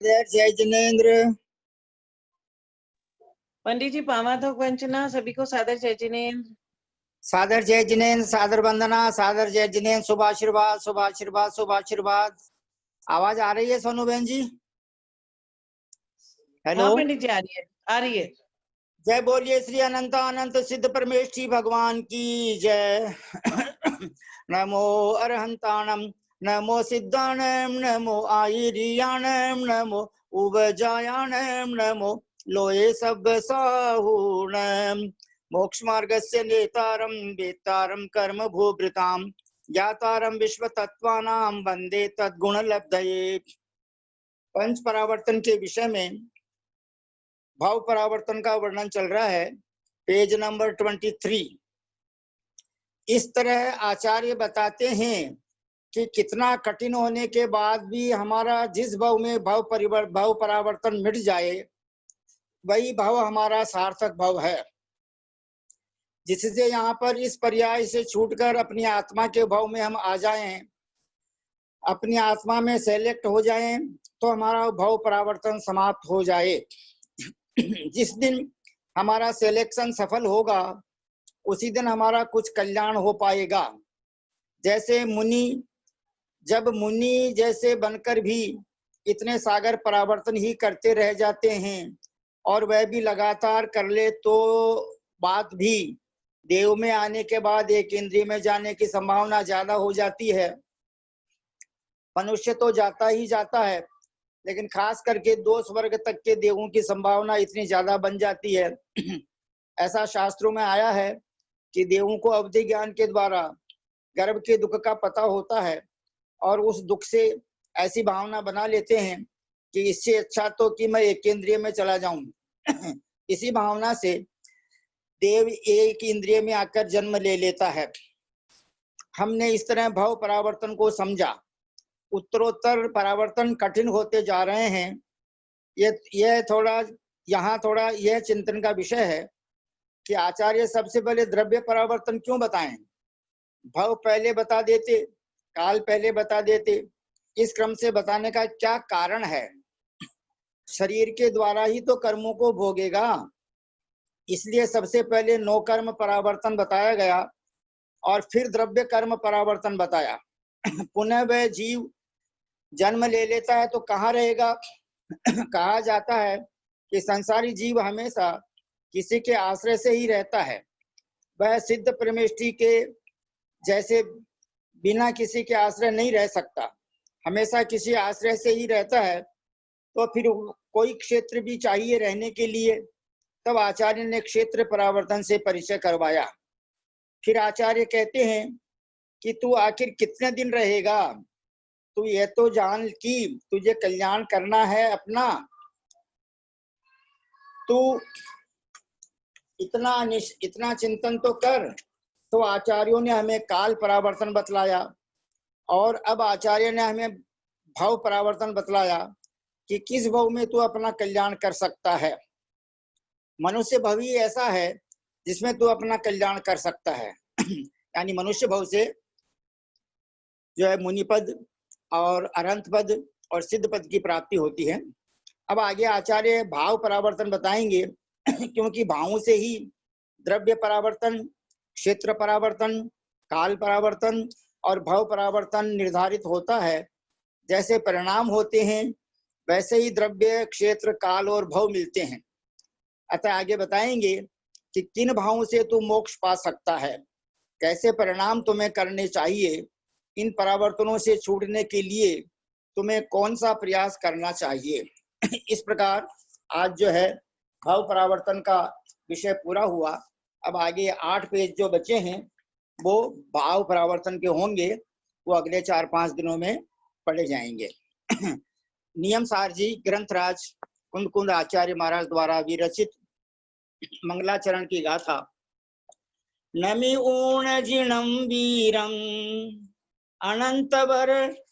जय जिनेन्द्र। पंडित जी पावाथोक वंचना सभी को सादर जय जिनेन्द्र। सादर जय जिनेन्द्र, सादर वंदना, सादर जय जिनेन्द्र। शुभ आशीर्वाद, शुभ आशीर्वाद, शुभ आशीर्वाद। आवाज आ रही है सोनू बहन जी? हेलो। हाँ पंडित जी आ रही है, आ रही है। जय बोलिए श्री अनंत अनंत सिद्ध परमेष्ठी भगवान की जय। नमो अरहंताणम, नमो सिद्धाणम, नमो आयरियाणम, नमो उबजायाणम, नमो लोये सब साहूणम। मोक्ष मार्गस्य नेतारम वेतारम कर्म भूभृताम ज्ञातारम विश्व तत्वानां वंदे तद्गुण लब्धये। पंच परावर्तन के विषय में भाव परावर्तन का वर्णन चल रहा है, पेज नंबर 23। इस तरह आचार्य बताते हैं कि कितना कठिन होने के बाद भी हमारा जिस भाव में भाव परावर्तन मिट जाए वही भाव हमारा सार्थक भाव है, जिससे यहाँ पर इस पर्याय से छूटकर अपनी आत्मा के भाव में हम आ जाएं, अपनी आत्मा में सेलेक्ट हो जाएं, तो हमारा भाव परावर्तन समाप्त हो जाए। जिस दिन हमारा सिलेक्शन सफल होगा उसी दिन हमारा कुछ कल्याण हो पाएगा। जैसे मुनि जब मुनि जैसे बनकर भी इतने सागर परावर्तन ही करते रह जाते हैं और वह भी लगातार कर ले तो बात भी देव में आने के बाद एक इंद्रिय में जाने की संभावना ज्यादा हो जाती है। मनुष्य तो जाता ही जाता है, लेकिन खास करके 2 स्वर्ग तक के देवों की संभावना इतनी ज्यादा बन जाती है। ऐसा शास्त्रों में आया है कि देवों को अवधि ज्ञान के द्वारा गर्भ के दुख का पता होता है और उस दुख से ऐसी भावना बना लेते हैं कि इससे अच्छा तो कि मैं एक इंद्रिय में चला जाऊं। इसी भावना से देव एक इंद्रिय में आकर जन्म ले लेता है। हमने इस तरह भाव परावर्तन को समझा। उत्तरोत्तर परावर्तन कठिन होते जा रहे हैं। यह थोड़ा यह चिंतन का विषय है कि आचार्य सबसे पहले द्रव्य परावर्तन क्यों बताएं। भाव पहले बता देते, काल पहले बता देते, इस क्रम से बताने का क्या कारण है? शरीर के द्वारा ही तो कर्मों को भोगेगा, इसलिए सबसे पहले 9 कर्म परावर्तन बताया गया और फिर द्रव्य कर्म परावर्तन बताया। पुनः वह जीव जन्म ले लेता है तो कहाँ रहेगा? कहा जाता है कि संसारी जीव हमेशा किसी के आश्रय से ही रहता है। वह सिद्ध परमेष्ठी के जैसे बिना किसी के आश्रय नहीं रह सकता, हमेशा किसी आश्रय से ही रहता है। तो फिर कोई क्षेत्र भी चाहिए रहने के लिए। तब आचार्य ने क्षेत्र परावर्तन से परिचय करवाया। फिर आचार्य कहते हैं कि तू आखिर कितने दिन रहेगा? तू ये तो जान कि तुझे कल्याण करना है अपना। तू इतना चिंतन तो कर। तो आचार्यों ने हमें काल परावर्तन बतलाया और अब आचार्य ने हमें भाव परावर्तन बतलाया कि किस भाव में तू अपना कल्याण कर सकता है। मनुष्य भाव ही ऐसा है जिसमें तू अपना कल्याण कर सकता है। यानी मनुष्य भाव से जो है मुनि पद और अरहंत पद और सिद्ध पद की प्राप्ति होती है। अब आगे आचार्य भाव परावर्तन बताएंगे, क्योंकि भावों से ही द्रव्य परावर्तन, क्षेत्र परावर्तन, काल परावर्तन और भाव परावर्तन निर्धारित होता है। जैसे परिणाम होते हैं वैसे ही द्रव्य, क्षेत्र, काल और भाव मिलते हैं। अतः आगे बताएंगे कि किन भावों से तू मोक्ष पा सकता है, कैसे परिणाम तुम्हें करने चाहिए, इन परावर्तनों से छूटने के लिए तुम्हें कौन सा प्रयास करना चाहिए। इस प्रकार आज जो है भाव परावर्तन का विषय पूरा हुआ। अब आगे 8 पेज जो बचे हैं वो भाव परावर्तन के होंगे, वो अगले 4-5 दिनों में पढ़े जाएंगे। नियम सार जी ग्रंथराज कुंद आचार्य महाराज द्वारा विरचित मंगलाचरण की गाथा। नमि ऊण जिणम वीरम अनंतवर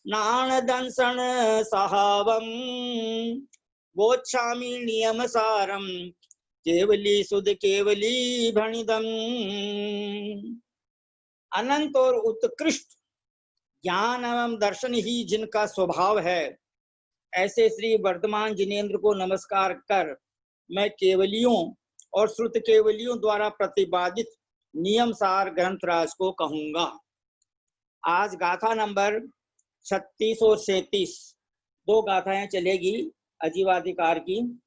नाण दंसन सहावम गोच्छामि नियम सारम केवली सुध केवली भणिदम। अनंत और उत्कृष्ट ज्ञान एवं दर्शन ही जिनका स्वभाव है, ऐसे श्री वर्धमान जिनेन्द्र को नमस्कार कर मैं केवलियों और श्रुत केवलियों द्वारा प्रतिपादित नियम सार ग्रंथराज को कहूंगा। आज गाथा नंबर 36 और 37 दो गाथाएं चलेगी अजीवाधिकार की।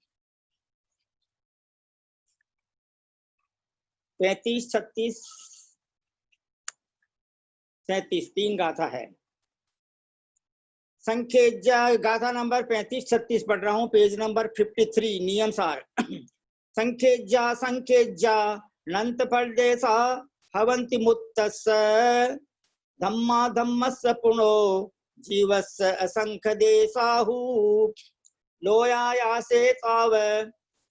35, 36, 37 तीन गाथा है। संख्यज्ञा गाथा नंबर 35, 36 पढ़ रहा हूं, पेज नंबर 53 नियम सार। संख्यज्ञा नंत परदेसा हवंति मुत्तस्य धम्मा धम्मस्य पुनो जीवस्य असंख्य देसाहु लोयायासे ताव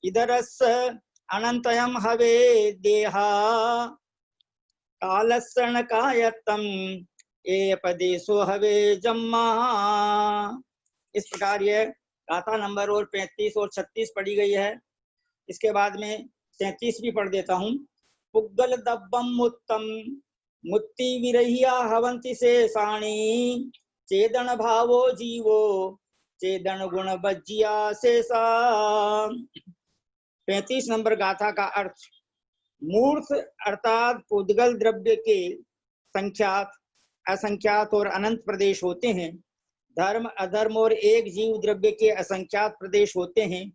इदरस्य अनंतयम हवे देहा कालस्य कायतम ए पदेशो हवे जम्मा। इस प्रकार ये गाथा नंबर और 35 और 36 पढ़ी गई है। इसके बाद में 37 भी पढ़ देता हूँ। पुग्गल दब्बम मुत्तम मुत्ति विरहिया हवंति से साणी चेदन भावो जीवो चेदन गुण बज्जिया से सा। 35 नंबर गाथा का अर्थ, मूर्त अर्थात पुद्गल द्रव्य के संख्यात असंख्यात और अनंत प्रदेश होते हैं। धर्म अधर्म और एक जीव द्रव्य के असंख्यात प्रदेश होते हैं।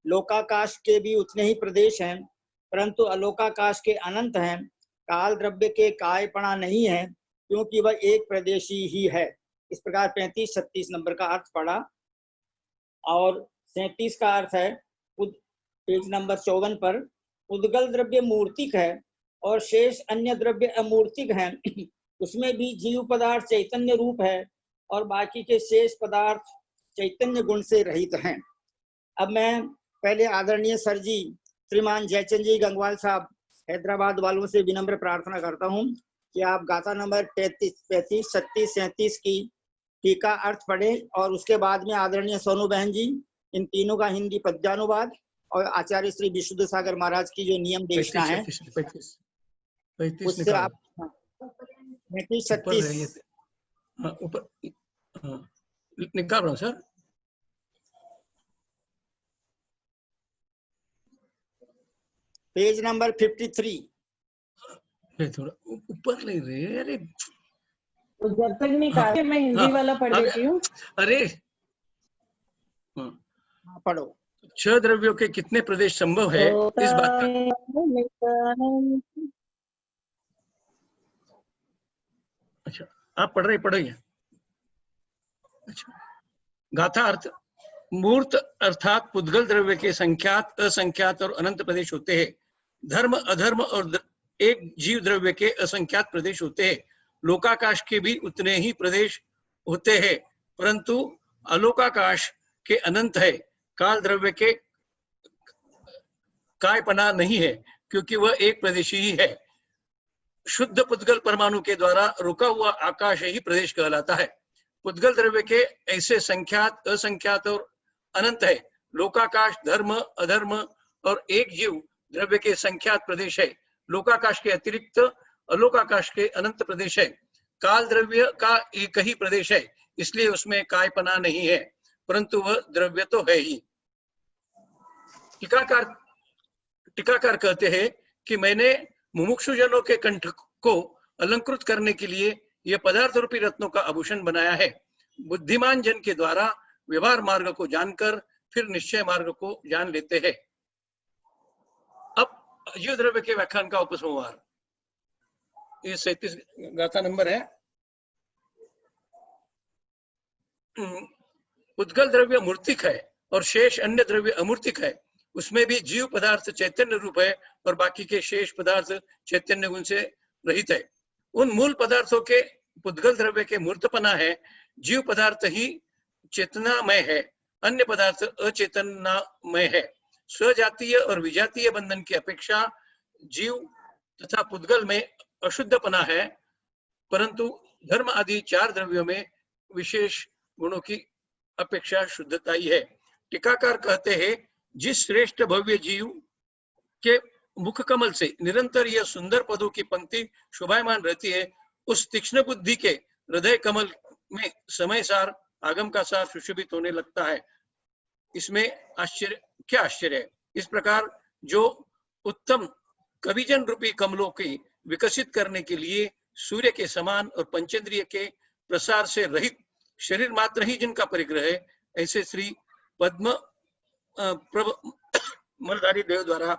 लोकाकाश के भी उतने ही प्रदेश हैं, परंतु अलोकाकाश के अनंत हैं। काल द्रव्य के कायपणा नहीं है, क्योंकि वह एक प्रदेशी ही है। इस प्रकार 35-36 नंबर का अर्थ पढ़ा। और 37 का अर्थ है, पेज नंबर 54 पर, उद्गल द्रव्य मूर्तिक है और शेष अन्य द्रव्य अमूर्तिक हैं। उसमें भी जीव पदार्थ चैतन्य रूप है और बाकी के शेष पदार्थ चैतन्य गुण से रहित हैं। अब मैं पहले आदरणीय सर जी श्रीमान जयचंद जी गंगवाल साहब हैदराबाद वालों से विनम्र प्रार्थना करता हूं कि आप गाथा नंबर 35, 36, 37 की टीका अर्थ पढ़ें और उसके बाद में आदरणीय सोनू बहन जी इन तीनों का हिंदी पद्यानुवाद और आचार्य श्री विशुद्ध सागर महाराज की जो नियम देशना है उससे आप 35, 36 ऊपर निकाल रहा हूँ सर। Page number 53। थोड़ा ऊपर ले रहे। अरे तो जब तक नहीं काटे मैं हिंदी वाला पढ़ देती हूँ। अरे पढ़ो। 6 द्रव्यों के कितने प्रदेश संभव है इस बात का। अच्छा आप पढ़ रहे पढ़िए। अच्छा गाथा अर्थ, मूर्त अर्थात पुद्गल द्रव्य के संख्यात असंख्यात और अनंत प्रदेश होते हैं। धर्म अधर्म और एक जीव द्रव्य के असंख्यात प्रदेश होते हैं। लोकाकाश के भी उतने ही प्रदेश होते हैं, परंतु अलोकाकाश के अनंत है। काल द्रव्य के कायपना नहीं है, क्योंकि वह एक प्रदेशी ही है। शुद्ध पुद्गल परमाणु के द्वारा रुका हुआ आकाश ही प्रदेश कहलाता है। पुद्गल द्रव्य के ऐसे संख्यात असंख्यात और अनंत है। लोकाकाश धर्म अधर्म और एक जीव द्रव्य के संख्यात प्रदेश है। लोकाकाश के अतिरिक्त अलोकाकाश के अनंत प्रदेश है। काल द्रव्य का एक ही प्रदेश है, इसलिए उसमें कायपना नहीं है, परंतु वह द्रव्य तो है ही। टीकाकार कहते हैं कि मैंने मुमुक्षुजनों के कंठ को अलंकृत करने के लिए यह पदार्थ रूपी रत्नों का आभूषण बनाया है। बुद्धिमान जन के द्वारा व्यवहार मार्ग को जानकर फिर निश्चय मार्ग को जान लेते हैं। अब जीव द्रव्य के व्याख्यान का उपसंहार, ये 37 गाथा नंबर है। उद्गल द्रव्य मूर्तिक है और शेष अन्य द्रव्य अमूर्तिक है। उसमें भी जीव पदार्थ चैतन्य रूप है और बाकी के शेष पदार्थ चैतन्य गुण से रहित है। उन मूल पदार्थों के पुद्गल द्रव्य के मूर्तपना है। जीव पदार्थ ही चेतनामय है, अन्य पदार्थ अचेतनामय है। स्वजातीय और विजातीय बंधन की अपेक्षा जीव तथा पुद्गल में अशुद्धपना है, परंतु धर्म आदि 4 द्रव्यों में विशेष गुणों की अपेक्षा शुद्धता ही है। टीकाकार कहते हैं, जिस श्रेष्ठ भव्य जीव के मुख कमल से निरंतर यह सुंदर पदों की पंक्ति शोभायमान रहती है, उस तीक्ष्ण बुद्धि के हृदय कमल में समय सार आगम का सार सुशोभित होने लगता है। इसमें क्या आश्चर्य है। इस प्रकार जो उत्तम कविजन रूपी कमलों की विकसित करने के लिए सूर्य के समान और पंचेंद्रिय के प्रसार से रहित शरीर मात्र ही जिनका परिग्रह है, ऐसे श्री पद्म मलधारी देव द्वारा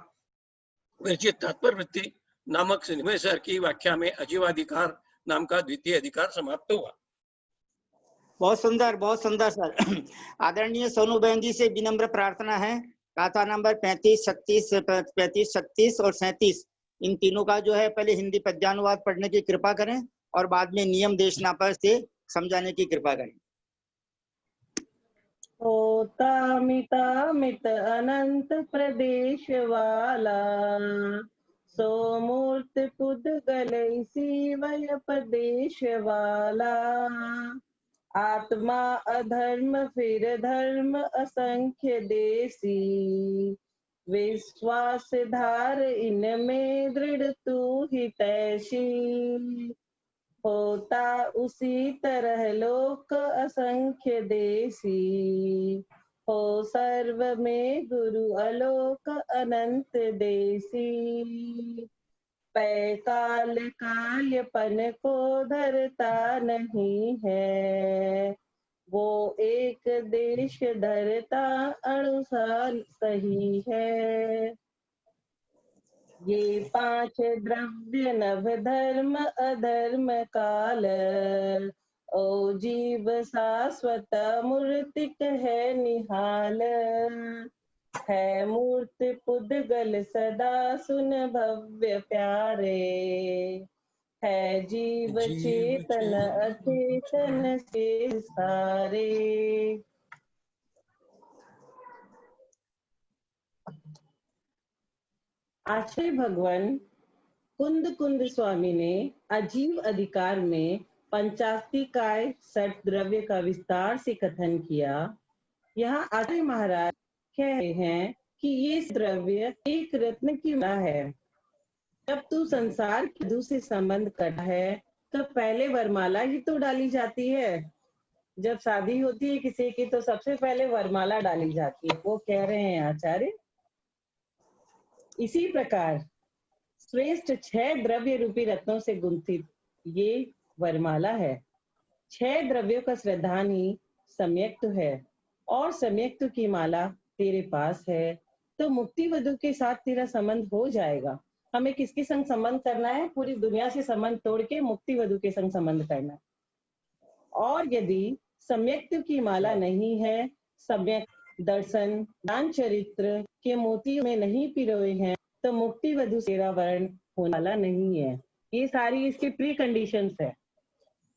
विरचित तात्पर्य वृत्ति नामक निमेषर की व्याख्या में अजीवाधिकार नाम का द्वितीय अधिकार समाप्त हुआ। बहुत सुंदर सर। आदरणीय सोनू बहन जी से विनम्र प्रार्थना है, गाथा नंबर 35, 36 और 37 इन तीनों का जो है पहले हिंदी पद्यानुवाद पढ़ने की कृपा करें और बाद में नियम देशनापर से समझाने की कृपा करें। होता मिता मित अनंत प्रदेश वाला, सो मूर्त पुद्गल इसी वय प्रदेश वाला। आत्मा अधर्म फिर धर्म असंख्य देसी, विश्वास धार इनमें दृढ़ तू ही तैसी। होता उसी तरह लोक असंख्य देसी, हो सर्व में गुरु अलोक अनंत देसी। पै काल काल्यपन को धरता नहीं है, वो एक देश धरता अनुसार सही है। ये 5 द्रव्य नभ धर्म अधर्म काल, ओ जीव शाश्वत मूर्तिक है निहाल। है मूर्त पुद्गल सदा सुन भव्य प्यारे, है जीव चेतन अचेतन से सारे। आचार्य भगवान कुंद स्वामी ने अजीव अधिकार में पंचास्तिकाय सठ द्रव्य का विस्तार से कथन किया। यहाँ आचार्य महाराज कह रहे हैं कि ये द्रव्य एक रत्न की माला है। जब तू संसार के मधु से संबंध करता है तो पहले वरमाला ही तो डाली जाती है। जब शादी होती है किसी की तो सबसे पहले वरमाला डाली जाती है, वो कह रहे हैं आचार्य। इसी प्रकार श्रेष्ठ 6 द्रव्य रूपी रत्नों से गुंथित ये वरमाला है। 6 द्रव्यों का श्रद्धान ही सम्यक्त है और सम्यक्त की माला तेरे पास है तो मुक्ति वधु के साथ तेरा संबंध हो जाएगा। हमें किसके संग संबंध करना है? पूरी दुनिया से संबंध तोड़ के मुक्ति वधु के संग संबंध करना है। और यदि सम्यक्त की माला नहीं है, सम्यक दर्शन ज्ञान चरित्र के मोती में नहीं पिरोए हैं तो मुक्ति वधु तेरा वर्ण होने वाला नहीं है। ये सारी इसके प्री कंडीशंस है।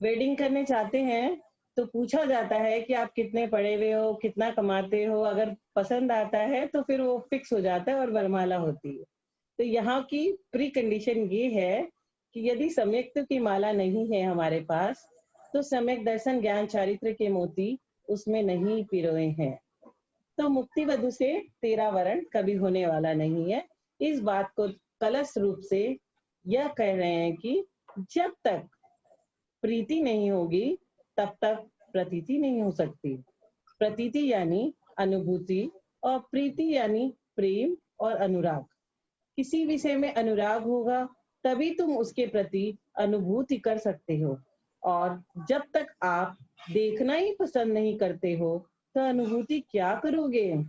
वेडिंग करने चाहते हैं तो पूछा जाता है कि आप कितने पढ़े हुए हो, कितना कमाते हो। अगर पसंद आता है तो फिर वो फिक्स हो जाता है और वरमाला होती है। तो यहाँ की प्री कंडीशन ये है कि यदि सम्यक्त की माला नहीं है हमारे पास तो सम्यक दर्शन ज्ञान चारित्र के मोती उसमें नहीं पिरोए हैं तो मुक्ति वधु से तेरा वरण कभी होने वाला नहीं है। इस बात को कलश रूप से यह कह रहे हैं कि जब तक प्रीति नहीं होगी तब तक प्रतीति नहीं हो सकती। प्रतीति यानी अनुभूति और प्रीति यानी प्रेम और अनुराग। किसी विषय में अनुराग होगा तभी तुम उसके प्रति अनुभूति कर सकते हो, और जब तक आप देखना ही पसंद नहीं करते हो तो अनुभूति क्या करोगे?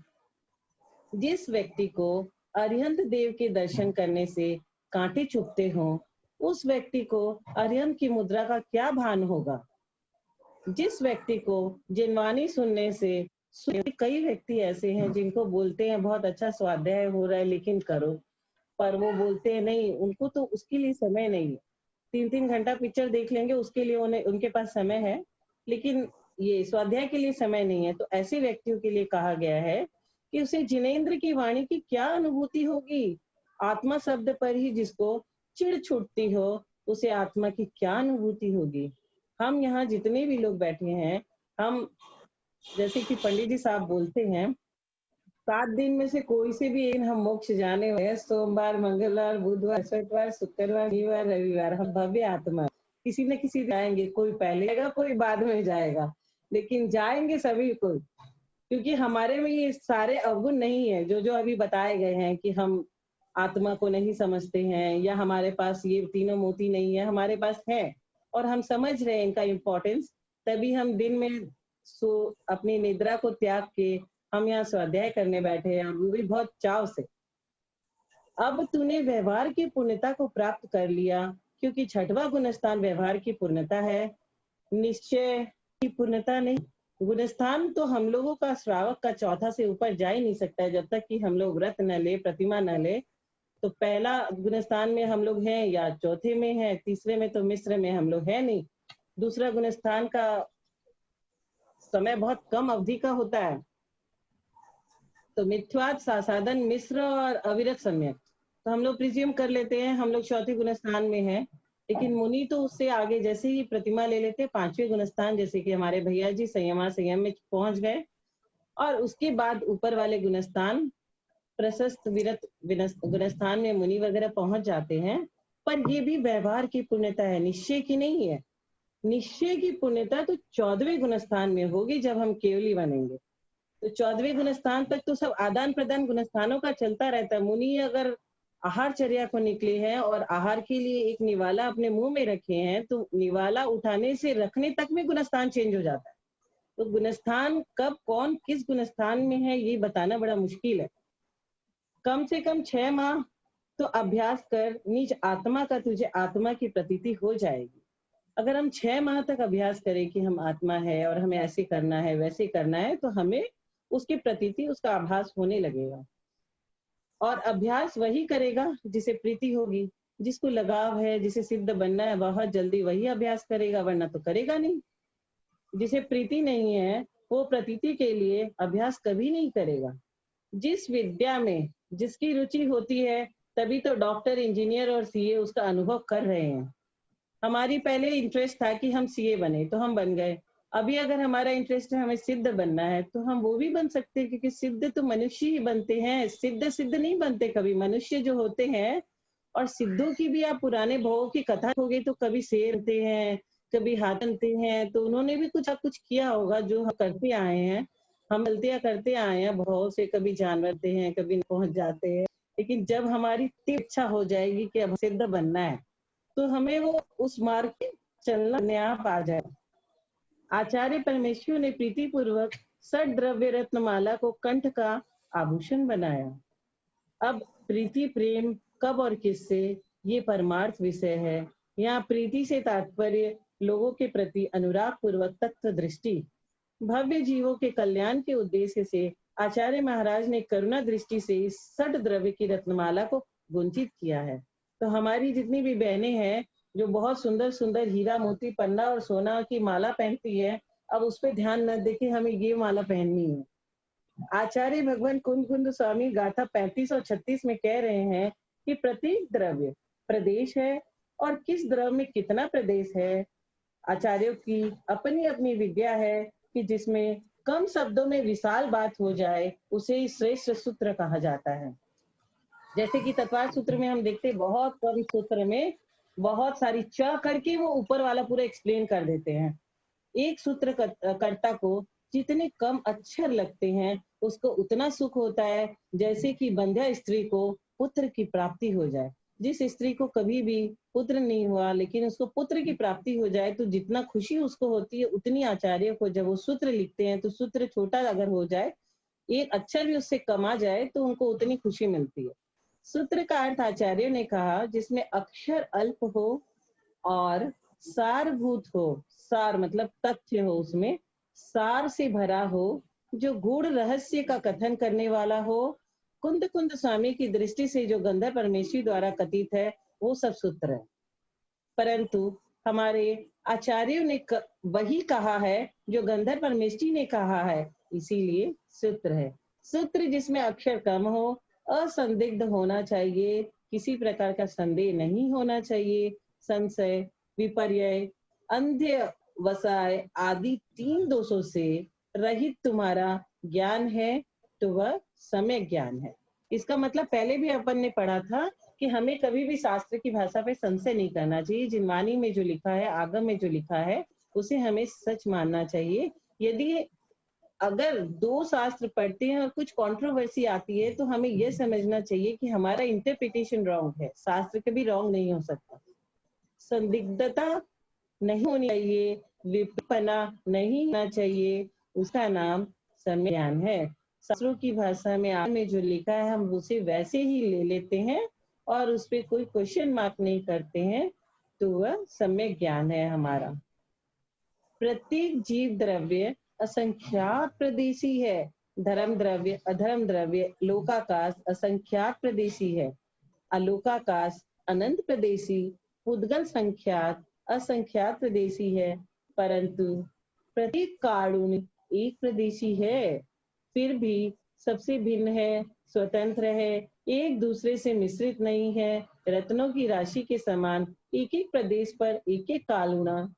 जिस व्यक्ति को अरिहंत देव के दर्शन करने से कांटे चुभते हो उस व्यक्ति को अरिहंत की मुद्रा का क्या भान होगा? जिस व्यक्ति को जिनवानी सुनने से कई व्यक्ति ऐसे हैं जिनको बोलते हैं बहुत अच्छा स्वाध्याय हो रहा है लेकिन करो, पर वो बोलते हैं नहीं, उनको तो उसके लिए समय नहीं। 3-3 घंटा पिक्चर देख लेंगे उसके लिए उनके पास समय है, लेकिन ये स्वाध्याय के लिए समय नहीं है। तो ऐसे व्यक्तियों के लिए कहा गया है कि उसे जिनेंद्र की वाणी की क्या अनुभूति होगी? आत्मा शब्द पर ही जिसको चिढ़ छूटती हो उसे आत्मा की क्या अनुभूति होगी? हम यहाँ जितने भी लोग बैठे हैं, हम जैसे कि पंडित जी साहब बोलते हैं 7 दिन में से कोई से भी एक हम मोक्ष जाने हुए हैं। सोमवार, मंगलवार, बुधवार, बृहस्पतिवार, शुक्रवार, शनिवार, रविवार हम भव्य आत्मा किसी न किसी दिन आएंगे। कोई पहले जाएगा, कोई बाद में जाएगा, लेकिन जाएंगे सभी को, क्योंकि हमारे में ये सारे अवगुण नहीं है जो जो अभी बताए गए हैं कि हम आत्मा को नहीं समझते हैं या हमारे पास ये तीनों मोती नहीं है, हमारे पास है और हम समझ रहे हैं इनका इम्पोर्टेंस। तभी हम दिन में अपनी निद्रा को त्याग के हम यहाँ स्वाध्याय करने बैठे हैं, और वो भी बहुत चाव से। अब तूने व्यवहार की पूर्णता को प्राप्त कर लिया, क्योंकि छठवां गुणस्थान व्यवहार की पूर्णता है, निश्चय की पूर्णता नहीं। गुणस्थान तो हम लोगों का श्रावक का चौथा से ऊपर जा ही नहीं सकता है जब तक कि हम लोग व्रत न ले, प्रतिमा न ले। तो पहला गुणस्थान में हम लोग हैं या चौथे में है, तीसरे में तो मिस्र में हम लोग है नहीं। दूसरा गुणस्थान का समय बहुत कम अवधि का होता है। तो मिथ्यात्व, सासाधन, मिश्र और अविरत सम्यक, तो हम लोग प्रिज्यूम कर लेते हैं हम लोग चौथे गुणस्थान में हैं। लेकिन मुनि तो उससे आगे जैसे ही प्रतिमा ले लेते पांचवें गुणस्थान, जैसे कि हमारे भैया जी संयम में पहुंच गए, और उसके बाद ऊपर वाले गुणस्थान प्रशस्त विरत गुणस्थान में मुनि वगैरह पहुंच जाते हैं। पर ये भी व्यवहार की पूर्णता है, निश्चय की नहीं है। निश्चय की पूर्णता तो 14वें गुणस्थान में होगी जब हम केवली बनेंगे। तो 14वें गुणस्थान तक तो सब आदान प्रदान गुणस्थानों का चलता रहता है। मुनि अगर आहार चर्या को निकले हैं और आहार के लिए एक निवाला अपने मुंह में रखे हैं, तो निवाला उठाने से रखने तक में गुणस्थान चेंज हो जाता है। तो गुणस्थान कब कौन किस गुणस्थान में है ये बताना बड़ा मुश्किल है। कम से कम 6 माह तो अभ्यास कर, निज आत्मा का तुझे आत्मा की प्रतीति हो जाएगी। अगर हम 6 माह तक अभ्यास करें कि हम आत्मा है और हमें ऐसे करना है वैसे करना है, तो हमें उसकी प्रतीति, उसका आभास होने लगेगा। और अभ्यास वही करेगा जिसे प्रीति होगी, जिसको लगाव है, जिसे सिद्ध बनना है, बहुत जल्दी वही अभ्यास करेगा, वरना तो करेगा नहीं। जिसे प्रीति नहीं है वो प्रतीति के लिए अभ्यास कभी नहीं करेगा। जिस विद्या में जिसकी रुचि होती है, तभी तो डॉक्टर, इंजीनियर और सीए उसका अनुभव कर रहे हैं। हमारी पहले इंटरेस्ट था कि हम सीए बने तो हम बन गए। अभी अगर हमारा इंटरेस्ट है हमें सिद्ध बनना है तो हम वो भी बन सकते हैं, क्योंकि सिद्ध तो मनुष्य ही बनते हैं, सिद्ध नहीं बनते कभी। मनुष्य जो होते हैं, और सिद्धों की भी आप पुराने भवों की कथा होगी तो कभी शेर बनते हैं, कभी हाथी बनते हैं। तो उन्होंने भी कुछ किया होगा जो हम करते आए हैं। हम गलतियां करते आए हैं भव से, कभी जानवर बनते हैं, कभी पहुंच जाते हैं। लेकिन जब हमारी इच्छा हो जाएगी कि अब सिद्ध बनना है, तो हमें वो उस मार्ग पे चलना अपने आप आ जाए। आचार्य परमेश्वर ने प्रीति पूर्वक सठ द्रव्य रत्नमाला को कंठ का आभूषण बनाया। अब प्रीति प्रेम कब और किससे, ये परमार्थ विषय है। यहाँ प्रीति से तात्पर्य लोगों के प्रति अनुराग पूर्वक तत्व दृष्टि, भव्य जीवों के कल्याण के उद्देश्य से आचार्य महाराज ने करुणा दृष्टि से इस 60 द्रव्य की रत्नमाला को गुंजित किया है। तो हमारी जितनी भी बहनें हैं जो बहुत सुंदर सुंदर हीरा मोती पन्ना और सोना की माला पहनती है, अब उस पर ध्यान न देके हमें ये माला पहननी है। आचार्य भगवान कुंद स्वामी गाथा 35 और 36 में कह रहे हैं कि प्रत्येक द्रव्य प्रदेश है, और किस द्रव्य में कितना प्रदेश है आचार्यों की अपनी अपनी विद्या है, कि जिसमें कम शब्दों में विशाल बात हो जाए उसे श्रेष्ठ सूत्र कहा जाता है। जैसे कि तत्वार्थ सूत्र में हम देखते बहुत कम सूत्र में बहुत सारी च करके वो ऊपर वाला पूरा एक्सप्लेन कर देते हैं। एक सूत्र कर्ता को जितने कम अक्षर लगते हैं उसको उतना सुख होता है, जैसे कि बंध्या स्त्री को पुत्र की प्राप्ति हो जाए। जिस स्त्री को कभी भी पुत्र नहीं हुआ लेकिन उसको पुत्र की प्राप्ति हो जाए, तो जितना खुशी उसको होती है उतनी आचार्य को जब वो सूत्र लिखते हैं तो सूत्र छोटा अगर हो जाए, एक अक्षर भी उससे कमा जाए, तो उनको उतनी खुशी मिलती है। सूत्र का अर्थ आचार्य ने कहा जिसमें अक्षर अल्प हो और सारभूत हो, सार मतलब तथ्य हो, उसमें सार से भरा हो, जो गूढ़ रहस्य का कथन करने वाला हो। कुंद स्वामी की दृष्टि से जो गंधर्व परमेश्वरी द्वारा कथित है वो सब सूत्र है, परंतु हमारे आचार्यों ने वही कहा है जो गंधर्व परमेश्वरी ने कहा है, इसीलिए सूत्र है। सूत्र जिसमें अक्षर कम हो, असंदिग्ध होना चाहिए, किसी प्रकार का संदेह नहीं होना चाहिए, संशय, विपर्य, अंध्य वसाय आदि 3 दोषों से रहित तुम्हारा ज्ञान है, तो वह समय ज्ञान है। इसका मतलब पहले भी अपन ने पढ़ा था कि हमें कभी भी शास्त्र की भाषा पे संशय नहीं करना चाहिए। जिनवाणी में जो लिखा है, आगम में जो लिखा है, उसे हमें सच मानना चाहिए। यदि अगर दो शास्त्र पढ़ते हैं और कुछ कंट्रोवर्सी आती है तो हमें यह समझना चाहिए कि हमारा इंटरप्रिटेशन रॉन्ग है, शास्त्र कभी रॉन्ग नहीं हो सकता। संदिग्धता नहीं होनी चाहिए, विपरीतपना नहीं होना चाहिए, उसका नाम सम्यक ज्ञान है। शास्त्रों की भाषा में आगे में जो लिखा है हम उसे वैसे ही ले लेते हैं और उस पर कोई क्वेश्चन मार्क नहीं करते हैं, तो वह सम्यक ज्ञान है हमारा। प्रत्येक जीव द्रव्य असंख्यात प्रदेशी है। धर्म द्रव्य, अधर्म द्रव्य, लोकाकाश असंख्यात प्रदेशी है। अलोकाकाश अनंत प्रदेशी, उद्गल संख्यात असंख्यात प्रदेशी है, परंतु प्रत्येक कारुण्य एक प्रदेशी है। फिर भी सबसे भिन्न है, स्वतंत्र है, एक दूसरे से मिश्रित नहीं है। रत्नों की राशि के समान एक एक प्रदेश पर एक एक कालुणा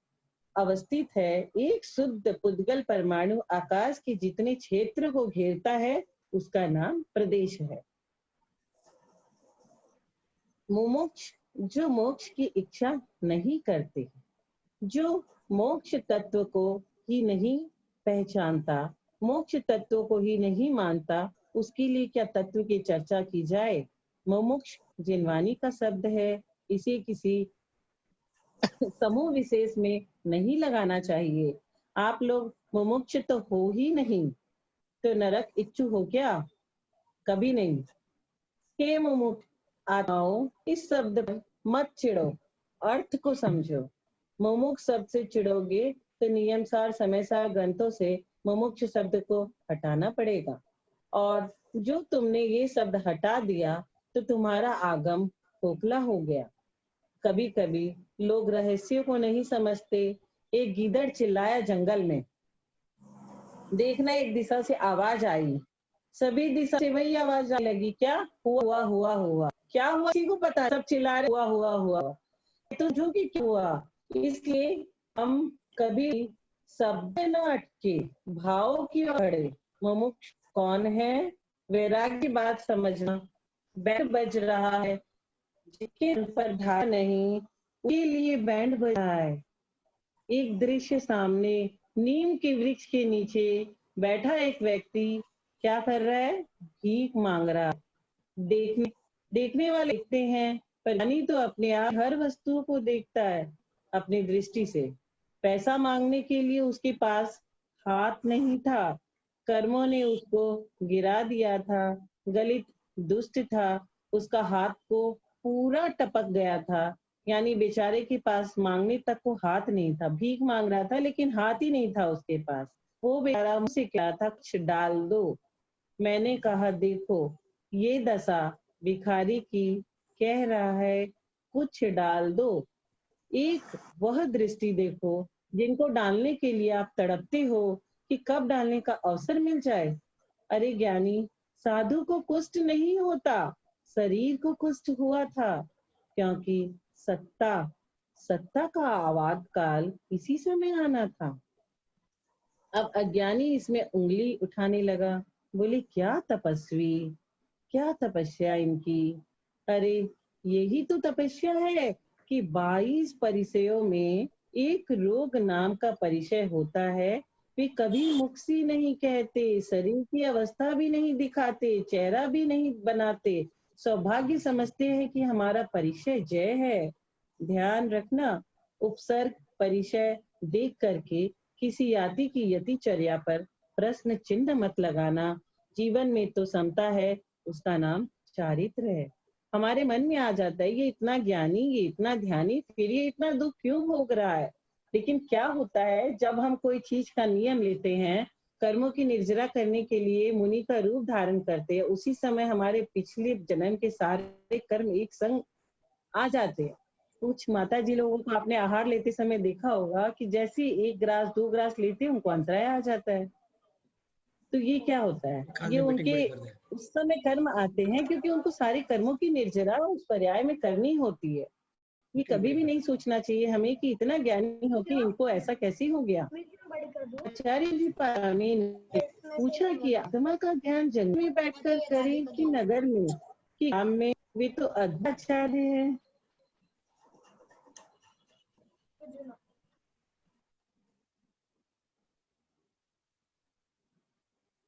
अवस्थित है। एक शुद्ध पुद्गल परमाणु आकाश के जितने क्षेत्र को घेरता है उसका नाम प्रदेश है। मुमुक्ष जो मोक्ष की इच्छा नहीं करते, जो मोक्ष तत्व को ही नहीं पहचानता, मोक्ष तत्व को ही नहीं मानता, उसके लिए क्या तत्व की चर्चा की जाए। मुमुक्ष जिनवानी का शब्द है, इसे किसी समूह विशेष में नहीं लगाना चाहिए। आप लोग मुमुक्ष तो हो ही नहीं, तो नरक इच्छु हो क्या? कभी नहीं। हे मुमुक्ष आत्माओं, इस शब्द पर मत चिढ़ो, अर्थ को समझो। मुमुक्ष शब्द से चिढ़ोगे तो नियमसार समयसार ग्रंथों से मुमुक्ष शब्द को हटाना पड़ेगा, और जो तुमने ये शब्द हटा दिया तो तुम्हारा आगम खोखला हो गया। कभी कभी लोग रहस्यों को नहीं समझते। एक गीदड़ चिल्लाया जंगल में, देखना एक दिशा से आवाज आई, सभी दिशा से वही आवाज आने लगी, क्या हुआ हुआ हुआ, क्या हुआ किसी को पता, सब चिल्ला रहे हुआ हुआ हुआ, तो जो कि क्या हुआ। इसलिए हम कभी शब्द न अटके, भाव की ओर बढ़े। मुमुक्ष कौन है? वैराग्य की बात समझना। बैंड बज रहा है, जिसके पर धार नहीं उसके लिए बैंड बज रहा है। एक दृश्य सामने, नीम के वृक्ष के नीचे बैठा एक व्यक्ति क्या कर रहा है? भीख मांग रहा है। देखने वाले देखते हैं, पर ज्ञानी तो अपने आप हर वस्तु को देखता है अपनी दृष्टि से। पैसा मांगने के लिए उसके पास हाथ नहीं था, कर्मों ने उसको गिरा दिया था। गलित दुष्ट था, उसका हाथ को पूरा टपक गया था, यानी बेचारे के पास मांगने तक को हाथ नहीं था। भीख मांग रहा था लेकिन हाथ ही नहीं था उसके पास। वो बेचारा मुझसे क्या था, कुछ डाल दो। मैंने कहा देखो ये दशा भिखारी की, कह रहा है कुछ डाल दो। एक वह दृष्टि देखो जिनको डालने के लिए आप तड़पते हो कि कब डालने का अवसर मिल जाए। अरे ज्ञानी, साधु को कुष्ठ नहीं होता, शरीर को कुष्ठ हुआ था, क्योंकि सत्ता का आवाज काल इसी समय आना था। अब अज्ञानी इसमें उंगली उठाने लगा, बोले क्या तपस्वी, क्या तपस्या इनकी। अरे यही तो तपस्या है कि 22 परिचयों में एक रोग नाम का परिचय होता है। वे कभी मुक्सी नहीं कहते, शरीर की अवस्था भी नहीं दिखाते, चेहरा भी नहीं बनाते, सौभाग्य समझते हैं कि हमारा परिचय जय है। ध्यान रखना, उपसर्ग परिचय देख करके किसी याति की यतिचर्या पर प्रश्न चिन्ह मत लगाना। जीवन में तो समता है, उसका नाम चारित्र है। हमारे मन में आ जाता है ये इतना ज्ञानी, ये इतना ध्यानी, फिर ये इतना दुख क्यों भोग रहा है। लेकिन क्या होता है, जब हम कोई चीज का नियम लेते हैं, कर्मों की निर्जरा करने के लिए मुनि का रूप धारण करते हैं, उसी समय हमारे पिछले जन्म के सारे कर्म एक संग आ जाते हैं। कुछ माता जी लोगों को आपने आहार लेते समय देखा होगा कि जैसे 1 ग्रास 2 ग्रास लेते हैं उनको अंतराय आ जाता है। तो ये क्या होता है, ये उनके उस समय कर्म आते हैं क्योंकि उनको सारे कर्मों की निर्जरा उस पर्याय में करनी होती है। ये कभी भी नहीं सोचना चाहिए हमें कि इतना ज्ञानी हो कि इनको ऐसा कैसे हो गया। आचार्य जी पारामी ने पूछा कि आत्मा का ध्यान जंगल में बैठकर करें कि नगर में, कि ग्राम में। वे तो आचार्य हैं।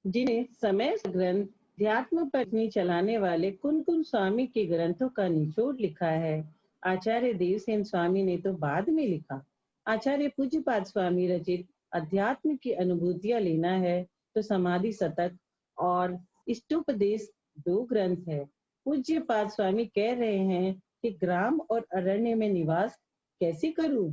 जिन्हें समय ग्रंथ ध्यात्म पत्नी चलाने वाले कुन स्वामी के ग्रंथों का निचोड़ लिखा है। आचार्य देवसेन स्वामी ने तो बाद में लिखा। आचार्य पूज्यपाद स्वामी रचित अध्यात्म की अनुभूतियां लेना है तो समाधि शतक और इष्टोपदेश 2 ग्रंथ है। पूज्यपाद स्वामी कह रहे हैं कि ग्राम और अरण्य में निवास कैसे करूं?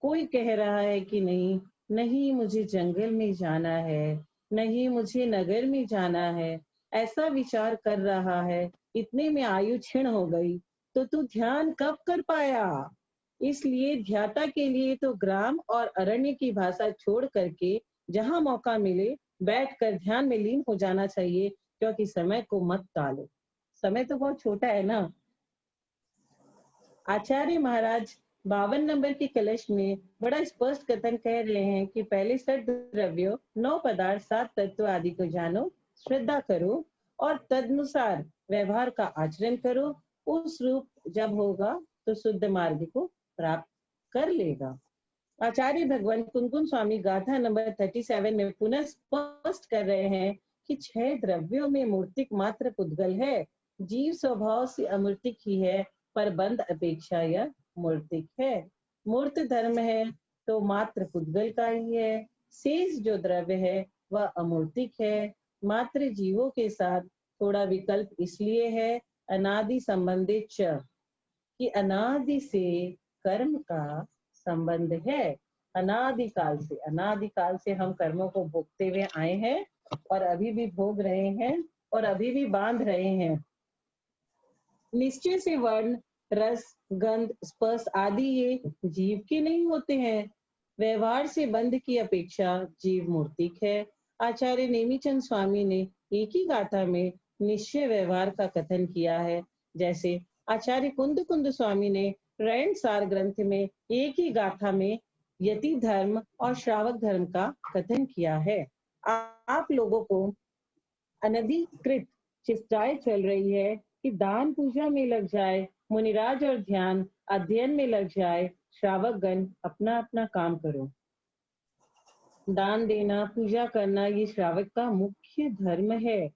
कोई कह रहा है कि नहीं मुझे जंगल में जाना है, नहीं मुझे नगर में जाना है, ऐसा विचार कर रहा है। इतने में आयु क्षीण हो गई तो तू ध्यान कब कर पाया? इसलिए ध्याता के लिए तो ग्राम और अरण्य की भाषा छोड़ करके जहां मौका मिले बैठकर ध्यान में लीन हो जाना चाहिए, क्योंकि समय को मत टालो। समय तो बहुत छोटा है ना। आचार्य महाराज 52 नंबर की कलश में बड़ा स्पष्ट कथन कह रहे हैं कि पहले 7 द्रव्यों, 9 पदार्थ, 7 तत्व आदि को जानो, श्रद्धा करो और तदनुसार व्यवहार का आचरण करो। उस रूप जब होगा तो शुद्ध मार्ग को प्राप्त कर लेगा। आचार्य भगवान कुन स्वामी गाथा नंबर 37 में पुनः स्पष्ट कर रहे हैं कि 6 द्रव्यों में मूर्तिक मात्र पुद्गल है। जीव स्वभाव से अमूर्तिक ही है, पर बंध अपेक्षा यह मूर्तिक है। मूर्त धर्म है तो मात्र पुद्गल का ही है। शेष जो द्रव्य है वह अमूर्तिक है। मात्र जीवों के साथ थोड़ा विकल्प इसलिए है अनादि संबंधित कि अनादि से कर्म का संबंध है। अनादिकाल से हम कर्मों को भोगते हुए आए हैं और अभी भी भोग रहे हैं और अभी भी बांध रहे हैं। निश्चय से वर्ण, रस, गंध, स्पर्श आदि ये जीव के नहीं होते हैं। व्यवहार से बंध की अपेक्षा जीव मूर्तिक है। आचार्य नेमीचंद स्वामी ने एक ही गाथा में निश्चय व्यवहार का कथन किया है, जैसे आचार्य कुंद स्वामी ने रैन सार ग्रंथ में एक ही गाथा में यति धर्म और श्रावक धर्म का कथन किया है। आप लोगों को अनधिकृत चेष्टाएं चल रही है कि दान पूजा में लग जाए, मुनिराज और ध्यान अध्ययन में लग जाए, श्रावक गण अपना अपना काम करो। दान देना, पूजा करना ये श्रावक का मुख्य धर्म है।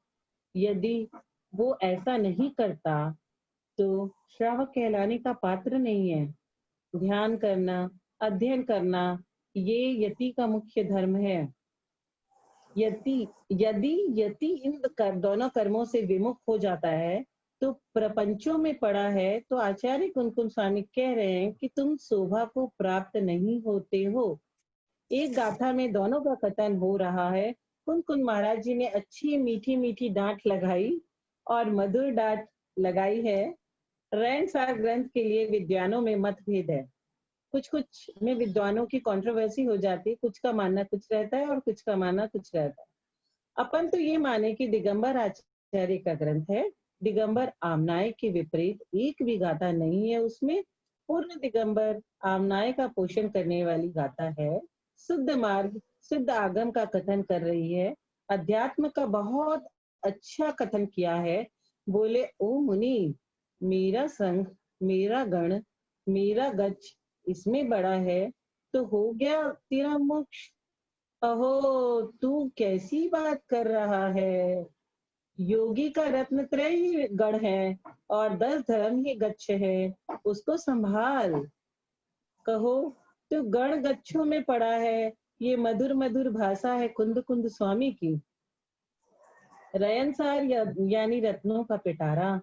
यदि वो ऐसा नहीं करता तो श्रावक कहलाने का पात्र नहीं है। ध्यान करना, अध्ययन करना ये यति का मुख्य धर्म है। यदि यति इन दोनों कर्मों से विमुख हो जाता है तो प्रपंचों में पड़ा है। तो आचार्य कुन स्वामी कह रहे हैं कि तुम शोभा को प्राप्त नहीं होते हो। एक गाथा में दोनों का कथन हो रहा है। कुन महाराज जी ने अच्छी मीठी मीठी डांट लगाई और मधुर डांट लगाई है। रैन सार ग्रंथ के लिए विद्वानों में मतभेद है। कुछ में विद्वानों की कंट्रोवर्सी हो जाती है, कुछ का मानना कुछ रहता है और कुछ का मानना कुछ रहता है। अपन तो ये माने कि दिगंबर आचार्य का ग्रंथ है। दिगंबर आमनाय के विपरीत एक भी गाथा नहीं है उसमें। पूर्ण दिगंबर आमनाय का पोषण करने वाली गाथा है। शुद्ध मार्ग, शुद्ध आगम का कथन कर रही है। अध्यात्म का बहुत अच्छा कथन किया है। बोले, ओ मुनि, मेरा संघ, मेरा गण, मेरा गच्छ इसमें बड़ा है तो हो गया तेरा मोक्ष। अहो, तू कैसी बात कर रहा है? योगी का रत्नत्रय ही गण है और 10 धर्म ही गच्छ है, उसको संभाल। कहो तू गण गच्छों में पड़ा है। ये मधुर मधुर भाषा है कुंद स्वामी की। रयनसार यानी रत्नों का पिटारा।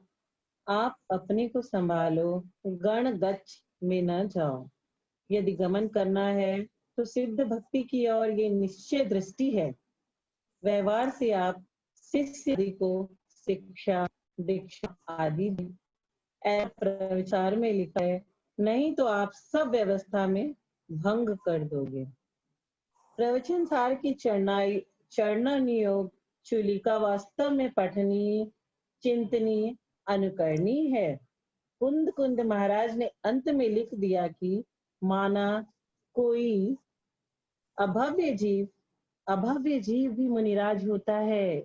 आप अपने को संभालो, गण गच्छ में न जाओ। यदि गमन करना है तो सिद्ध भक्ति की ओर ये निश्चय दृष्टि है। व्यवहार से आप शिष्य को शिक्षा, दीक्षा आदि प्रचार में लिखा है, नहीं तो आप सब व्यवस्था में भंग कर दोगे। प्रवचन सार की चरणा नियोग चुलिका वास्तव में पठनीय, चिंतनीय, अनुकरणीय है। कुंद महाराज ने अंत में लिख दिया कि माना कोई अभव्य जीव भी मुनिराज होता है।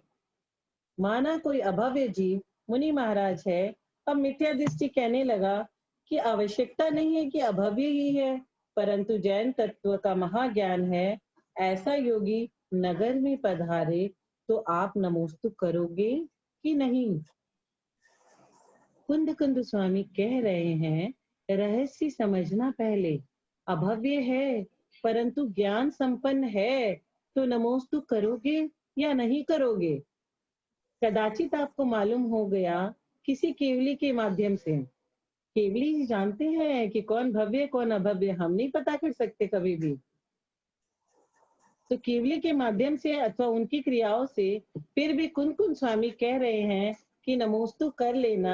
माना कोई अभव्य जीव मुनि महाराज है। अब मिथ्या दृष्टि कहने लगा कि आवश्यकता नहीं है कि अभव्य ही है, परंतु जैन तत्व का महाज्ञान है। ऐसा योगी नगर में पधारे तो आप नमोस्तु करोगे कि नहीं? कुंद कुंद स्वामी कह रहे हैं, रहस्य समझना पहले। अभव्य है परंतु ज्ञान संपन्न है, तो नमोस्तु करोगे या नहीं करोगे? कदाचित आपको मालूम हो गया किसी केवली के माध्यम से। केवली जानते हैं कि कौन भव्य कौन अभव्य, हम नहीं पता कर सकते कभी भी। तो केवली के माध्यम से अथवा उनकी क्रियाओं से फिर भी कुंद कुंद स्वामी कह रहे हैं कि नमोस्तु कर लेना।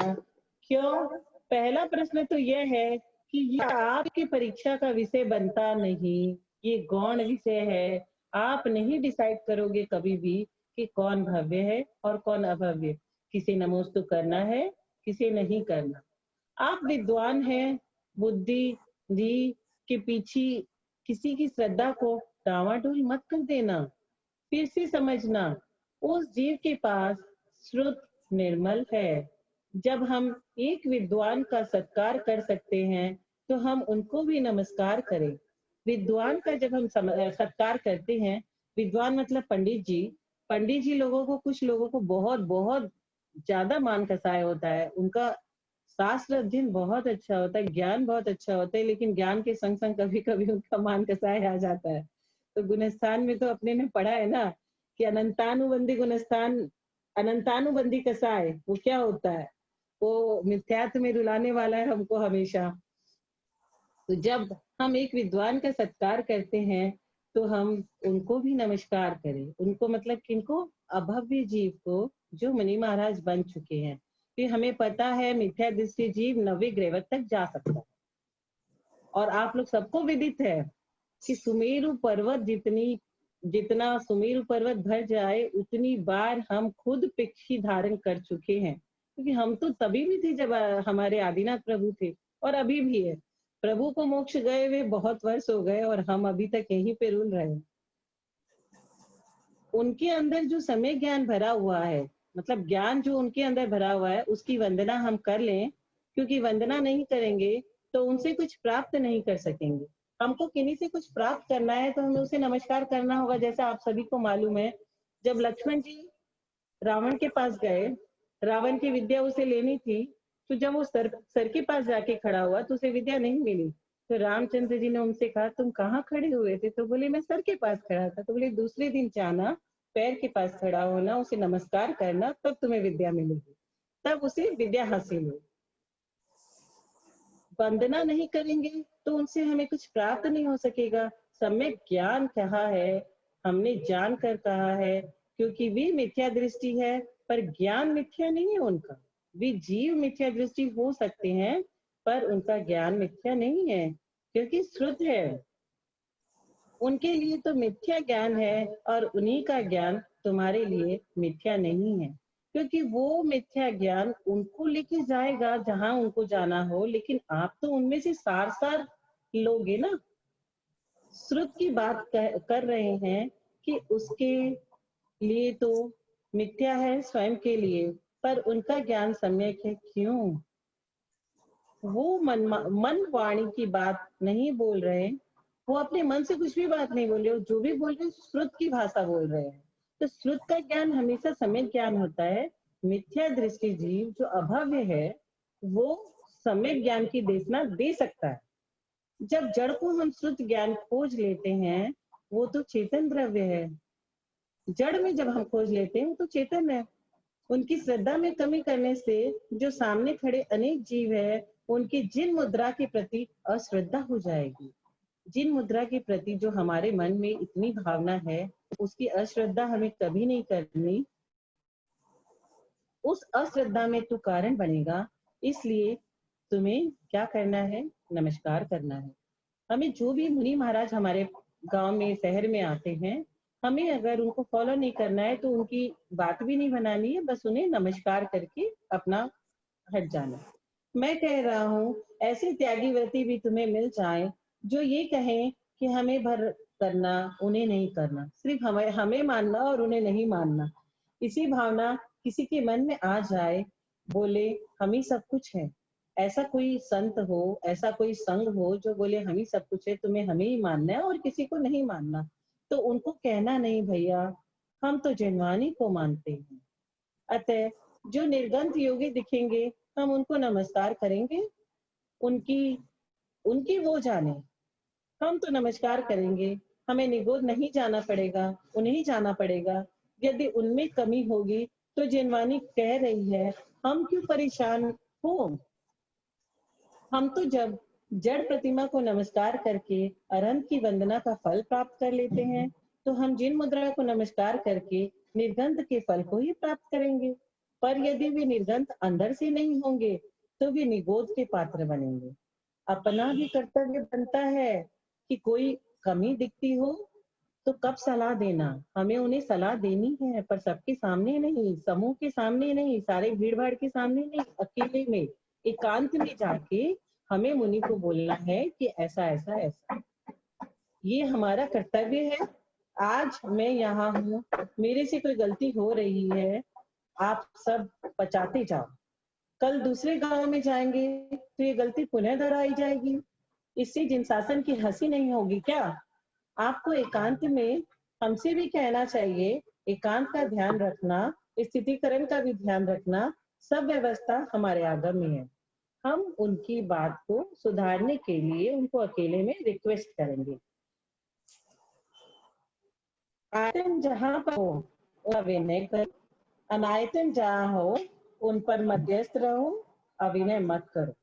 क्यों? पहला प्रश्न तो यह है कि ये आपकी परीक्षा का विषय बनता नहीं, ये गौण विषय है। आप नहीं डिसाइड करोगे कभी भी कि कौन भव्य है और कौन अभव्य। किसे नमोस्तु करना है, किसे नहीं करना। आप विद्वान हैं, बुद्धि जी के पीछे किसी की श्रद्धा को डावाडोल मत कर देना। फिर से समझना, उस जीव के पास श्रुत निर्मल है। जब हम एक विद्वान का सत्कार कर सकते हैं तो हम उनको भी नमस्कार करें। विद्वान का जब हम सत्कार करते हैं, विद्वान मतलब पंडित जी लोगों को, कुछ लोगों को बहुत बहुत ज्यादा मान कसाय होता है। उनका शास्त्र अध्ययन बहुत अच्छा होता है, ज्ञान बहुत अच्छा होता है, लेकिन ज्ञान के संग संग कभी कभी उनका मान कसाय आ जाता है। तो गुणस्थान में तो अपने ने पढ़ा है ना कि अनंतानुबंधी गुणस्थान, अनंतानुबंधी कसाय, वो क्या होता है? वो मिथ्यात्व में रुलाने वाला है हमको हमेशा। तो जब हम एक विद्वान का सत्कार करते हैं तो हम उनको भी नमस्कार करें। उनको मतलब किनको? अभव्य जीव को, जो मुनि महाराज बन चुके हैं। फिर हमें पता है मिथ्या दृष्टि जीव 9वें ग्रेवत तक जा सकता है। और आप लोग सबको विदित है कि सुमेरु पर्वत जितना सुमेरु पर्वत भर जाए उतनी बार हम खुद पिक्षी धारण कर चुके हैं। क्योंकि हम तो तभी भी थे जब हमारे आदिनाथ प्रभु थे, और अभी भी है। प्रभु को मोक्ष गए हुए बहुत वर्ष हो गए और हम अभी तक यहीं पे रुल रहे हैं। उनके अंदर जो समय ज्ञान भरा हुआ है, मतलब ज्ञान जो उनके अंदर भरा हुआ है, उसकी वंदना हम कर लें। क्योंकि वंदना नहीं करेंगे तो उनसे कुछ प्राप्त नहीं कर सकेंगे। हमको किन्हीं से कुछ प्राप्त करना है तो हमें उसे नमस्कार करना होगा। जैसा आप सभी को मालूम है, जब लक्ष्मण जी रावण के पास गए, रावण की विद्या उसे लेनी थी, तो जब वो सर के पास जाके खड़ा हुआ तो उसे विद्या नहीं मिली। तो रामचंद्र जी ने उनसे कहा, तुम कहाँ खड़े हुए थे? तो बोले, मैं सर के पास खड़ा था। तो बोले, दूसरे दिन जाना, पैर के पास खड़ा होना, उसे नमस्कार करना, तब तुम्हें विद्या मिलेगी। तब उसे विद्या हासिल हुई। वंदना नहीं करेंगे तो उनसे हमें कुछ प्राप्त नहीं हो सकेगा। सम्यक ज्ञान कहा है, हमने जान कर कहा है, क्योंकि वे मिथ्या दृष्टि है पर ज्ञान मिथ्या नहीं है उनका। वे जीव मिथ्या दृष्टि हो सकते हैं पर उनका ज्ञान मिथ्या नहीं है, क्योंकि श्रुत है। उनके लिए तो मिथ्या ज्ञान है और उन्हीं का ज्ञान तुम्हारे लिए मिथ्या नहीं है। क्योंकि वो मिथ्या ज्ञान उनको लेके जाएगा जहां उनको जाना हो, लेकिन आप तो उनमें से सार सार लोगे ना। श्रुत की बात कर रहे हैं कि उसके लिए तो मिथ्या है स्वयं के लिए, पर उनका ज्ञान सम्यक है। क्यों? वो मन वाणी की बात नहीं बोल रहे, वो अपने मन से कुछ भी बात नहीं बोल रहे, जो भी बोल रहे श्रुत की भाषा बोल रहे हैं। तो श्रुत का ज्ञान हमेशा सम्यक ज्ञान होता है। मिथ्या दृष्टि जीव जो अभव्य है, वो सम्यक ज्ञान की देशना दे सकता है। जब जड़ को हम श्रुत ज्ञान खोज लेते हैं, वो तो चेतन द्रव्य है। जड़ में जब हम खोज लेते हैं, वो तो चेतन है। उनकी श्रद्धा में कमी करने से जो सामने खड़े अनेक जीव है, उनकी जिन मुद्रा के प्रति अश्रद्धा हो जाएगी। जिन मुद्रा के प्रति जो हमारे मन में इतनी भावना है, उसकी अश्रद्धा हमें कभी नहीं करनी। उस अश्रद्धा में तो कारण बनेगा। इसलिए तुम्हें क्या करना है? नमस्कार करना है। हमें जो भी मुनि महाराज हमारे गांव में, शहर में आते हैं, हमें अगर उनको फॉलो नहीं करना है तो उनकी बात भी नहीं बनानी है, बस उन्हें नमस्कार करके अपना हट जाना। मैं कह रहा हूँ, ऐसे त्यागी व्रती भी तुम्हें मिल जाए जो ये कहें कि हमें भर करना, उन्हें नहीं करना, सिर्फ हमें मानना और उन्हें नहीं मानना। इसी भावना किसी के मन में आ जाए, बोले हम ही सब कुछ है। ऐसा कोई संत हो, ऐसा कोई संग हो जो बोले हम ही सब कुछ है, तुम्हें हमें ही मानना है और किसी को नहीं मानना, तो उनको कहना नहीं भैया, हम तो जिनवानी को मानते हैं। अतः जो निर्गंध योगी दिखेंगे हम उनको नमस्कार करेंगे, उनकी उनकी वो जाने, हम तो नमस्कार करेंगे। हमें निगोद नहीं जाना पड़ेगा, उन्हें जाना पड़ेगा। यदि उनमें कमी होगी तो जिनवानी कह रही है, हम क्यों परेशान हो। हम तो जब जड़ प्रतिमा को नमस्कार करके अरहंत की वंदना का फल प्राप्त कर लेते हैं, तो हम जिन मुद्रा को नमस्कार करके निर्गंध के फल को ही प्राप्त करेंगे। पर यदि वे निर्गंध अंदर से नहीं होंगे तो वे निगोद के पात्र बनेंगे। अपना भी कर्तव्य बनता है कि कोई कमी दिखती हो तो कब सलाह देना, हमें उन्हें सलाह देनी है, पर सबके सामने नहीं, समूह के सामने नहीं, सारे भीड़ भाड़ के सामने नहीं, अकेले में एकांत में जाके हमें मुनि को बोलना है कि ऐसा ऐसा ऐसा। ये हमारा कर्तव्य है। आज मैं यहाँ हूँ, मेरे से कोई गलती हो रही है, आप सब बचाते जाओ। कल दूसरे गांव में जाएंगे तो ये गलती पुनः दोहराई जाएगी। इससे जिन शासन की हंसी नहीं होगी क्या। आपको एकांत में हमसे भी कहना चाहिए, एकांत का ध्यान रखना, स्थितिकरण का भी ध्यान रखना, सब व्यवस्था हमारे आगम में है। हम उनकी बात को सुधारने के लिए उनको अकेले में रिक्वेस्ट करेंगे। आयतन जहां पर हो अविनय कर, अनायतन जहां हो उन पर मध्यस्थ रहो, अविनय मत करो।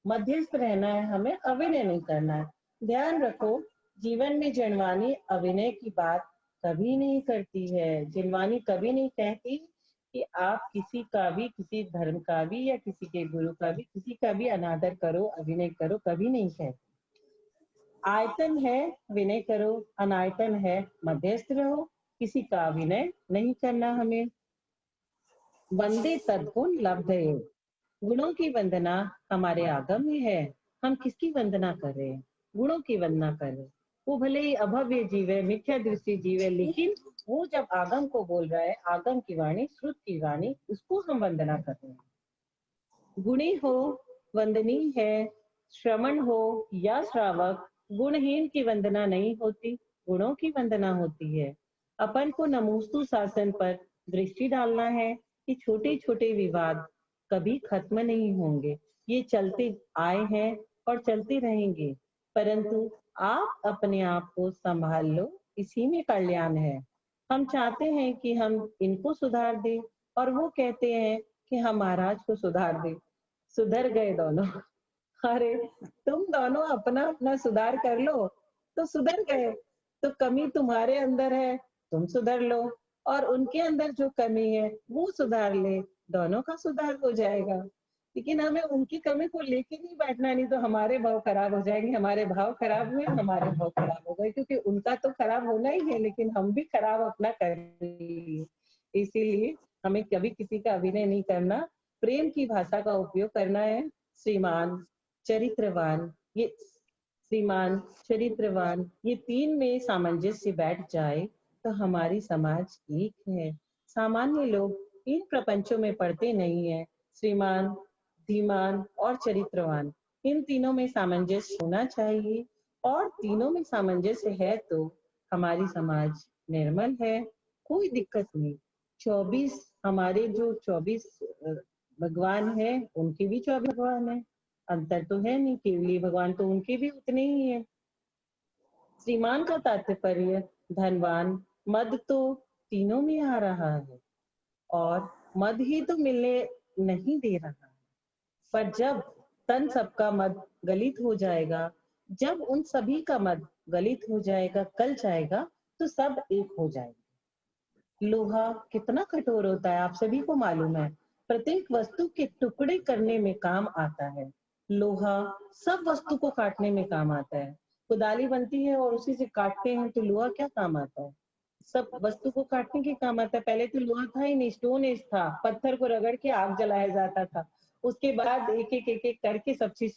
मध्यस्थ रहना है हमें, अविनय नहीं करना है। ध्यान रखो, जीवन में जिनवानी अविनय की बात कभी नहीं करती है। जिनवानी कभी नहीं कहती कि आप किसी का भी, किसी धर्म का भी या किसी के गुरु का भी, किसी का भी अनादर करो, अविनय करो, कभी नहीं कहती। आयतन है विनय करो, अनायतन है मध्यस्थ रहो, किसी का अविनय नहीं करना हमें। वंदे तद्गुण लब्धये, गुणों की वंदना हमारे आगम में है। हम किसकी वंदना कर रहे हैं, गुणों की वंदना कर रहे हैं। वो भले ही अभव्य जीव है, मिथ्या दृष्टि जीव है, लेकिन वो जब आगम को बोल रहा है, आगम की वाणी, श्रुत की वाणी, उसको हम वंदना कर रहे हैं। गुणी हो वंदनीय है, श्रवण हो या श्रावक, गुणहीन की वंदना नहीं होती, गुणों की वंदना होती है। अपन को नमोस्तु शासन पर दृष्टि डालना है कि छोटे छोटे विवाद कभी खत्म नहीं होंगे, ये चलते आए हैं और चलते रहेंगे, परंतु आप अपने आप को संभाल लो, इसी में कल्याण है। हम चाहते हैं कि हम इनको सुधार दें और वो कहते हैं कि हम महाराज को सुधार दें। सुधर गए दोनों। अरे तुम दोनों अपना अपना सुधार कर लो तो सुधर गए। तो कमी तुम्हारे अंदर है, तुम सुधर लो, और उनके अंदर जो कमी है वो सुधार ले, दोनों का सुधार हो जाएगा। लेकिन हमें उनकी कमी को लेके नहीं बैठना, नहीं तो हमारे भाव खराब हो जाएंगे। हमारे भाव खराब हुए, हमारे भाव खराब हो गए, क्योंकि उनका तो खराब होना ही है, लेकिन हम भी खराब अपना कर लिए। इसीलिए हमें कभी किसी का अभिनय नहीं करना, प्रेम की भाषा का उपयोग करना है। श्रीमान, चरित्रवान, ये श्रीमान, चरित्रवान, ये तीन में सामंजस्य बैठ जाए तो हमारी समाज एक है। सामान्य लोग इन प्रपंचों में पढ़ते नहीं है। श्रीमान, धीमान और चरित्रवान, इन तीनों में सामंजस्य होना चाहिए, और तीनों में सामंजस्य है तो हमारी समाज निर्मल है, कोई दिक्कत नहीं। 24 हमारे जो 24 भगवान है, उनके भी 24 भगवान है, अंतर तो है नहीं, केवली भगवान तो उनके भी उतने ही है। श्रीमान का तात्पर्य धनवान, मद तो तीनों में आ रहा है, और मद ही तो मिलने नहीं दे रहा है। पर जब तन सबका मद गलित हो जाएगा, जब उन सभी का मद गलित हो जाएगा, गल जाएगा, तो सब एक हो जाएगा। लोहा कितना कठोर होता है, आप सभी को मालूम है। प्रत्येक वस्तु के टुकड़े करने में काम आता है। लोहा सब वस्तु को काटने में काम आता है। कुदाली बनती है और उसी से काटते हैं, तो लोहा क्या काम आता है, सब वस्तु को काटने के काम आता है। पहले तो लोहा था ही नहीं, स्टोन एज था, पत्थर को रगड़ के आग जलाया जाता था, उसके बाद एक एक करके सब चीज